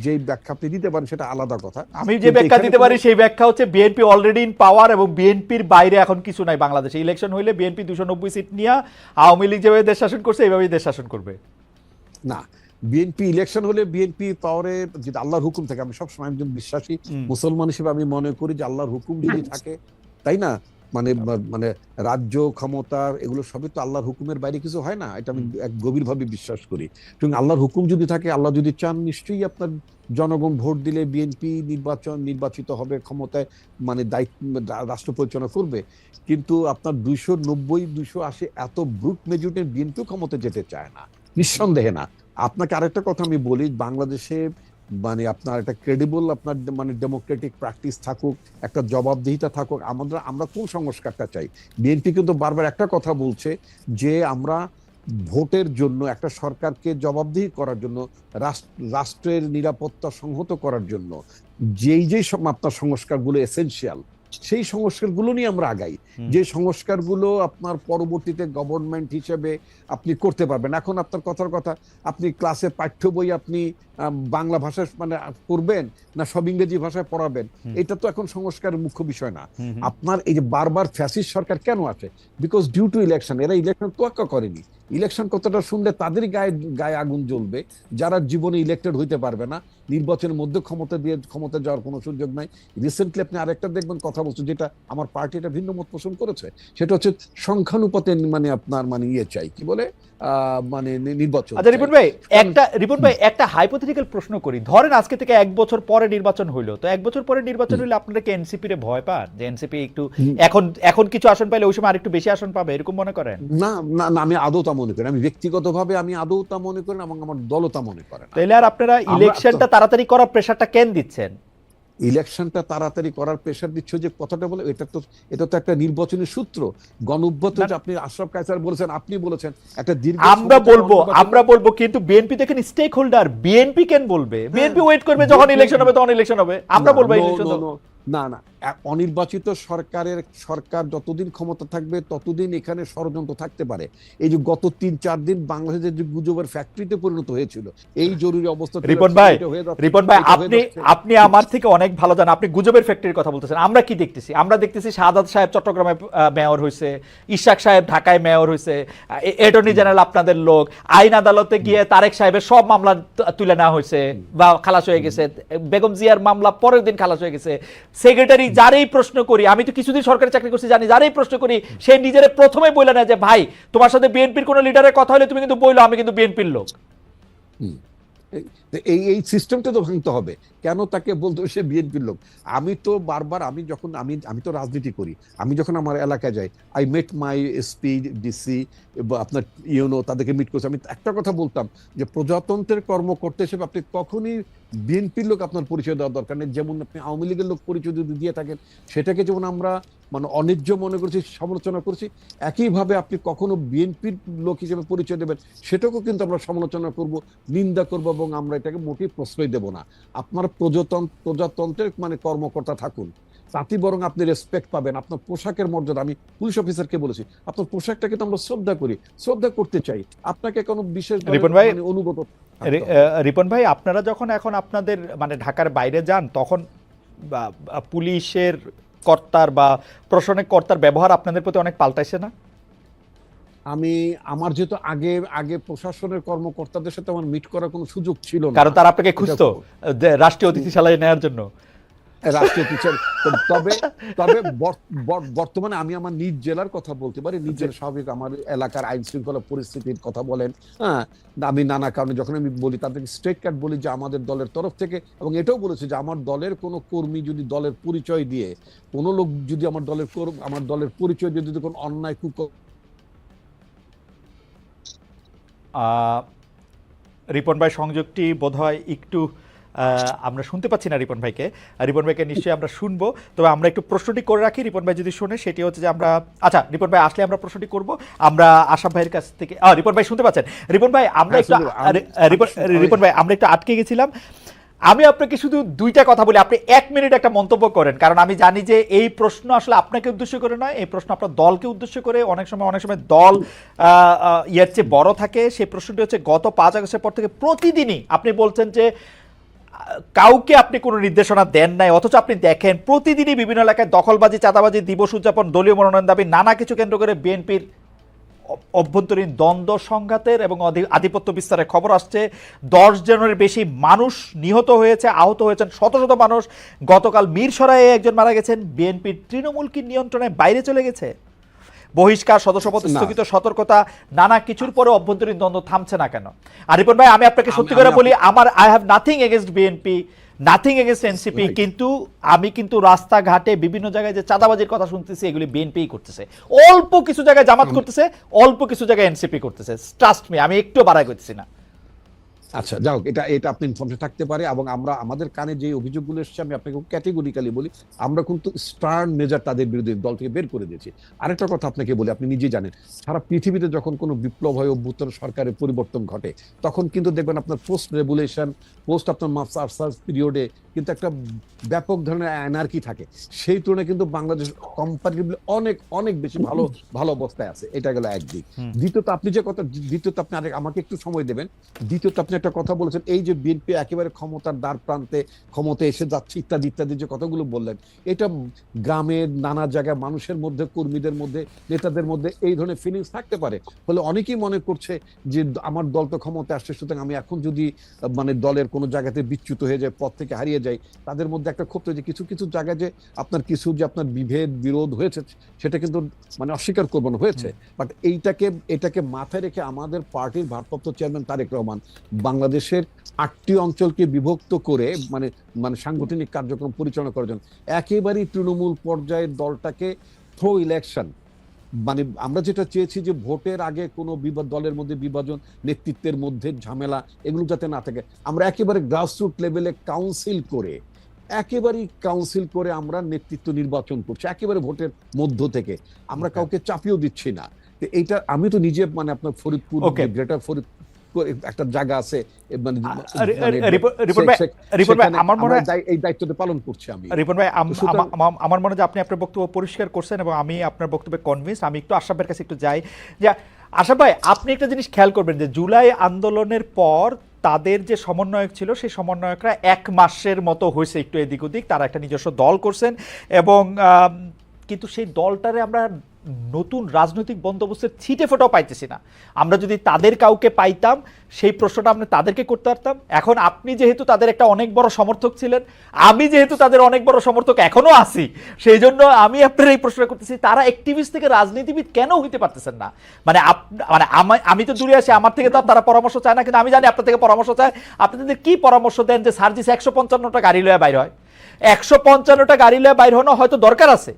যে ব্যাখ্যা আপনি দিতে পারেন সেটা আলাদা কথা। আমি যে ব্যাখ্যা দিতে পারি সেই ব্যাখ্যা হচ্ছে বিএনপি অলরেডি ইন পাওয়ার এবং বিএনপির বাইরে এখন কিছু নাই বাংলাদেশে। ইলেকশন হইলে বিএনপি 290 সিট নিয়ে আওয়ামী লীগ যেভাবে দেশ শাসন করছে এইভাবেই দেশ শাসন করবে। না, বিএনপি ইলেকশন হলে বিএনপি পাওয়ারে যদি আল্লাহর হুকুম থাকে, আমি সবসময় একজন বিশ্বাসী মুসলমান হিসেবে আমি মনে করি যে আল্লাহর হুকুম যদি থাকে, তাই না, মানে মানে রাজ্য ক্ষমতা এগুলো সবই তো আল্লাহর হুকুমের বাইরে কিছু হয় না, এটা আমি গভীরভাবে বিশ্বাস করি। এবং আল্লাহর হুকুম যদি থাকে, আল্লাহ যদি চান, নিশ্চয়ই আপনার জনগণ ভোট দিলে বিএনপি নির্বাচিত হবে, ক্ষমতায় মানে দায়িত্ব রাষ্ট্র পরিচালনা করবে। কিন্তু আপনার 290-280 এত ব্রুট মেজরিটি বিএনপি ক্ষমতা যেতে চায় না, নিঃসন্দেহে না। আপনাকে আরেকটা কথা আমি বলি, বাংলাদেশে মানে আপনার একটা ক্রেডিবল আপনার মানে ডেমোক্রেটিক প্র্যাকটিস থাকুক, একটা জবাবদিহিতা থাকুক। আমরা কোন সংস্কারটা চাই? বিএনপি কিন্তু বারবার একটা কথা বলছে যে আমরা ভোটের জন্য একটা সরকারকে জবাবদিহি করার জন্য, রাষ্ট্রের নিরাপত্তা সংহত করার জন্য যেই সব আপনার সংস্কারগুলো এসেনশিয়াল, সেই সংস্কারগুলো নিয়ে আমরা আগাই। যে সংস্কারগুলো আপনার পরবর্তীতে গভর্নমেন্ট হিসেবে আপনি করতে পারবেন। এখন আপনার কথার কথা, আপনি ক্লাসে পাঠ্য বই আপনি বাংলা ভাষায় মানে পড়বেন না সব ইংরেজি ভাষায় পড়াবেন, এটা তো এখন সংস্কারের মুখ্য বিষয় না। আপনার এই যে বারবার ফ্যাসিস্ট সরকার কেন আছে? Because due to election. এরা ইলেকশন তোয়াক্কা করেনি। ইলেকশন কথাটা শুনলে তাদেরই গায়ে আগুন জ্বলবে, যারা জীবনে ইলেক্টেড হইতে পারবে না, নির্বাচনের মধ্যে ক্ষমতা যাওয়ার কোনো সুযোগ নাই। রিসেন্টলি আপনি আরেকটা দেখবেন কথা বলছেন, যেটা আমার পার্টি এটা ভিন্ন মত পোষণ করেছে, সেটা হচ্ছে সংখ্যানুপাতে মানে আপনার মানে চাই, কি বলে মানে নির্বাচন। আচ্ছা রিপন ভাই একটা হাইপোথেটিক্যাল প্রশ্ন করি। ধরেন আজকে থেকে 1 বছর পরে নির্বাচন হইলো, তো 1 বছর পরে নির্বাচন হইলে আপনারা কি এনসিপি রে ভয় পান যে এনসিপি একটু এখন কিছু আসন পাইলে ওই সময় আরেকটু বেশি আসন পাবে, এরকম মনে করেন? না না না, আমি আদৌ তা মনে করি, আমি ব্যক্তিগতভাবে আমি আদৌ তা মনে করি না, এবং আমার দলও তা মনে করে না। তাহলে আর আপনারা ইলেকশনটা তাড়াতাড়ি করার প্রেসারটা কেন দিচ্ছেন? ইলেকশনটা তাড়াতাড়ি করার প্রেশার দিচ্ছ যে কথাটা বলে, এটা তো একটা নির্বাচনী সূত্র। গণঅভ্যুত্থান যে আপনি আশরাফ কায়সার বলেছেন, আপনি বলেছেন একটা দীর্ঘ, আমরা বলবো কিন্তু বিএনপি দেখেন স্টেক হোল্ডার, বিএনপি কেন বলবে? বিএনপি ওয়েট করবে যখন ইলেকশন হবে তখন ইলেকশন হবে, আমরা বলবো ইলেকশন। না না, অনির্বাচিত সরকার যতদিন ক্ষমতা থাকবে ততদিন এখানে ষড়যন্ত্র থাকতে পারে। এই যে গত 3-4 দিন বাংলাদেশের যে গুজবের ফ্যাক্টরিতে পরিণত হয়েছিল, এই জরুরি অবস্থা। রিপন ভাই আপনি আমার থেকে অনেক ভালো জানেন, আপনি গুজবের ফ্যাক্টরির কথা বলতেছেন। আমরা কি দেখতেছি? আমরা দেখতেছি শাহাদাত সাহেব চট্টগ্রামে মেয়র হয়েছে, ইশাক সাহেব ঢাকায় মেয়র হয়েছে, অ্যাটর্নি জেনারেল আপনাদের লোক, আইন আদালতে গিয়ে তারেক সাহেবের সব মামলা তুলে নেওয়া হয়েছে বা খালাস হয়ে গেছে, বেগম জিয়ার মামলা পরের দিন খালাস হয়ে গেছে। সেক্রেটারি যারেই প্রশ্ন করি, আমি তো কিছুদিন সরকারি চাকরি করছি জানি, যারেই প্রশ্ন করি সে নিজের প্রথমে বলে না যে ভাই তোমার সাথে বিএনপির কোন লিডারের কথা হলে তুমি কিন্তু বইলো আমি কিন্তু বিএনপির লোক। এই সিস্টেমটা তো ভাঙতে হবে। কেন তাকে বলতো সে বিএনপির লোক? আমি তো বারবার, আমি তো রাজনীতি করি, আমি যখন আমার এলাকায় যাই, I met my SP, DC বা আপনার ইউনো, তাদেরকে মিট করছি। আমি একটা কথা বলতাম যে প্রজাতন্ত্রের কর্মকর্তা হিসেবে আপনি কখনই বিএনপির লোক আপনার পরিচয় দেওয়ার দরকার নেই। যেমন আপনি আওয়ামী লীগের লোক পরিচয় যদি দিয়ে থাকেন, সেটাকে যেমন আমরা মানে অন্যায্য মনে করছি, সমালোচনা করছি, একইভাবে আপনি কখনো বিএনপির লোক হিসেবে পরিচয় দেবেন, সেটাকেও কিন্তু আমরা সমালোচনা করব, নিন্দা করব, এবং আমরা এটাকে মোটেই প্রশ্রয় দেব না। আপনার প্রজাতন্ত্রের মানে কর্মকর্তা থাকুন, তাতে বরং আপনি রেসপেক্ট পাবেন। আপনার পোশাকের মর্যাদা, আমি পুলিশ অফিসারকে বলেছি, আপনার পোশাকটাকে তো আমরা শ্রদ্ধা করতে চাই, আপনাকে কোনো বিশেষ অনুগত। রিপন ভাই আপনারা যখন এখন আপনাদের মানে ঢাকার বাইরে যান, তখন পুলিশের কর্তার বা প্রশাসনিক কর্তার ব্যবহার আপনাদের প্রতি অনেক পাল্টাইছে না? আমার যেহেতু আগে প্রশাসনের কর্মকর্তাদের সাথে আমার মিট করার কোনো সুযোগ ছিল না, কারণ তারা আপনাকে খুঁজতো রাষ্ট্রীয় অতিথিশালায় নেওয়ার জন্য। তবে বর্তমানে আমি আমার নিজ জেলার কথা বলতে পারি, নিজের স্বাভাবিক আমার এলাকার আইন শৃঙ্খলা পরিস্থিতির কথা বলেন, হ্যাঁ, আমি নানা কারণে যখন আমি বলি তাদেরকে স্ট্রেট কাট বলি যে আমাদের দলের তরফ থেকে, এবং এটাও বলেছে যে আমার দলের কোনো কর্মী যদি দলের পরিচয় দিয়ে, কোনো লোক যদি আমার দলের পরিচয় দিয়ে যদি কোনো অন্যায় রিপন ভাই সংযোগটি বোধহয় একটু আমরা শুনতে পাচ্ছি না রিপন ভাইকে নিশ্চয়ই আমরা শুনবো। তবে আমরা একটু প্রশ্নটি করে রাখি, রিপন ভাই যদি শোনে, সেটি হচ্ছে যে আমরা রিপন ভাই আসলে আমরা প্রশ্নটি করব। আমরা আশাফ ভাইয়ের কাছ থেকে, রিপন ভাই শুনতে পাচ্ছেন? রিপন ভাই আমরা একটু আটকে গেছিলাম। আমি আপনাকে শুধু 2টা কথা বলি, আপনি 1 মিনিট একটা মন্তব্য করেন, কারণ আমি জানি যে এই প্রশ্ন আসলে আপনাকে উদ্দেশ্য করে নয়, এই প্রশ্ন আপনার দলকে উদ্দেশ্য করে। অনেক সময় দল চেয়ে বড় থাকে। সেই প্রশ্নটি হচ্ছে গত 5 আগস্টের পর থেকে প্রতিদিনই আপনি বলছেন যে কাউকে আপনি কোনো নির্দেশনা দেন নাই, অথচ আপনি দেখেন প্রতিদিনই বিভিন্ন এলাকায় দখলবাজি, চাঁদাবাজি, দিবস উদযাপন, দলীয় মনোনয়ন দাবি, নানা কিছু কেন্দ্র করে বিএনপির অভ্যন্তরীণ দ্বন্দ্ব সংঘাতের এবং আধিপত্য বিস্তারের খবর আসছে। 10 জনের বেশি মানুষ নিহত হয়েছে, আহত হয়েছেন শত শত মানুষ। গতকাল মিরসরাইয়ে একজন মারা গেছেন। বিএনপির তৃণমূল কি নিয়ন্ত্রণের বাইরে চলে গেছে? বহিষ্কার, সদস্যপদ স্থগিত, সতর্কতা, নানা কিছুর পরে অভ্যন্তরীণ দ্বন্দ্ব থামছে না কেন? আর রিপন ভাই, আমি আপনাকে সত্যি করে বলি, I have nothing against BNP, nothing against NCP, কিন্তু আমি কিন্তু রাস্তাঘাটে বিভিন্ন জায়গায় যে চাঁদাবাজির কথা শুনতেছি, এগুলি বিএনপি করতেছে। অল্প কিছু জায়গায় জামাত করতেছে, অল্প কিছু জায়গায় এনসিপি করতেছে। ট্রাস্ট মি, আমি একটু বাড়াই করতেছি না। আচ্ছা, যাও, এটা আপনি ইনফরমেশন থাকতে পারে, এবং আমরা আমাদের কানে যে অভিযোগগুলো এসেছে আমি আপনাকে ক্যাটেগরিক্যালি বলি, আমরা কিন্তু স্টার্ন মেজার তাদের বিরুদ্ধে দল থেকে বের করে দিয়েছি। আরেকটা কথা আপনাকে বলি, আপনি নিজেই জানেন, সারা পৃথিবীতে যখন কোনো বিপ্লব হয়, অভ্যুত্থান, সরকারের পরিবর্তন ঘটে, তখন কিন্তু দেখবেন আপনার পোস্ট রেগুলেশন, পোস্ট আপনার মার্চার পিরিয়ডে কিন্তু একটা ব্যাপক ধরনের অ্যানার্কি থাকে। সেই তুলনায় কিন্তু বাংলাদেশ কম্পারেটিভলি অনেক অনেক বেশি ভালো অবস্থায় আছে। এটা গেল একদিক। দ্বিতীয়ত আপনি যে কথা, দ্বিতীয়ত আপনি আমাকে একটু সময় দেবেন। দ্বিতীয়ত আপনি একটা কথা বলেছেন, এই যে বিএনপি একেবারে ক্ষমতার দ্বার প্রান্তে, ক্ষমতায় এসে যাচ্ছে ইত্যাদি ইত্যাদি যে কথাগুলো বললেন, এটা গ্রামের নানা জায়গায় মানুষের মধ্যে, কর্মীদের মধ্যে, নেতাদের মধ্যে এই ধরনের ফিলিংস থাকতে পারে। ফলে অনেকেই মনে করছে যে আমার দল তো ক্ষমতায় আসছে, সুতরাং আমি এখন যদি মানে দলের কোনো জায়গাতে বিচ্যুত হয়ে যায়, পথ থেকে হারিয়ে যায়, তাদের মধ্যে একটা ক্ষোভ যে কিছু কিছু জায়গায় যে আপনার বিভেদ বিরোধ হয়েছে, সেটা কিন্তু মানে অস্বীকার করবো না, হয়েছে। বাট এটাকে মাথায় রেখে আমাদের পার্টির ভারপ্রাপ্ত চেয়ারম্যান তারেক রহমান বাংলাদেশের 8টি অঞ্চলকে বিভক্ত করে মানে সাংগঠনিক কার্যক্রম পরিচালনা করার জন্য একেবারেই তৃণমূল পর্যায়ের দলটাকে থ্রো ইলেকশন, মানে আমরা যেটা চেয়েছি যে ভোটের আগে কোনো দলের মধ্যে বিভাজন, নেতৃত্বের মধ্যে ঝামেলা, এগুলো যাতে না থাকে, আমরা একেবারে গ্রাসরুট লেভেলে কাউন্সিল করে আমরা নেতৃত্ব নির্বাচন করছি, একেবারে ভোটের মধ্য থেকে। আমরা কাউকে চাপিয়েও দিচ্ছি না। এইটা আমি তো নিজে মানে আপনার ফরিদপুর, গ্রেটার ফরিদপুর একটা জায়গা আছে, আমার মনে হয় এই দায়িত্বটা পালন করছি আমি। রিপন ভাই, আমার মনে হয় আপনি আপনার বক্তব্য পরিষ্কার করছেন এবং আমি আপনার বক্তব্যে কনভিন্স। আমি একটু আশরাফ ভাইয়ের কাছে একটু যাই, যে আশরাফ ভাই, আপনি একটা জিনিস খেয়াল করবেন যে জুলাই আন্দোলনের পর তাদের যে সমন্বয়ক ছিল, সেই সমন্বয়করা 1 মাসের মতো হয়েছে একটু এদিক ওদিক, তারা একটা নিজস্ব দল করছেন, এবং কিন্তু সেই দলটারে আমরা নতুন রাজনৈতিক বন্দোবস্তের ছিটে ফোটাও পাইতেছি না। আমরা যদি তাদের কাউকে পাইতাম, সেই প্রশ্নটা আমরা তাদেরকে করতে পারতাম। এখন আপনি যেহেতু তাদের একটা অনেক বড় সমর্থক ছিলেন, আমি যেহেতু তাদের অনেক বড় সমর্থক এখনো আছি, সেই জন্য আমি আপনার এই প্রশ্নটা করতেছি, তারা অ্যাক্টিভিস্ট থেকে রাজনীতিবিদ কেন হইতে পারতেছেন না? মানে আমি তো দূরে আছি, আমার থেকে তো তারা পরামর্শ চায় না, কিন্তু আমি জানি আপনার থেকে পরামর্শ চায়। আপনাদের কি পরামর্শ দেন যে সার্জিস 155টা গাড়ি লয়ে বাইর হয়? 155টা গাড়ি লয়ে বাইর হনো হয়তো দরকার আছে,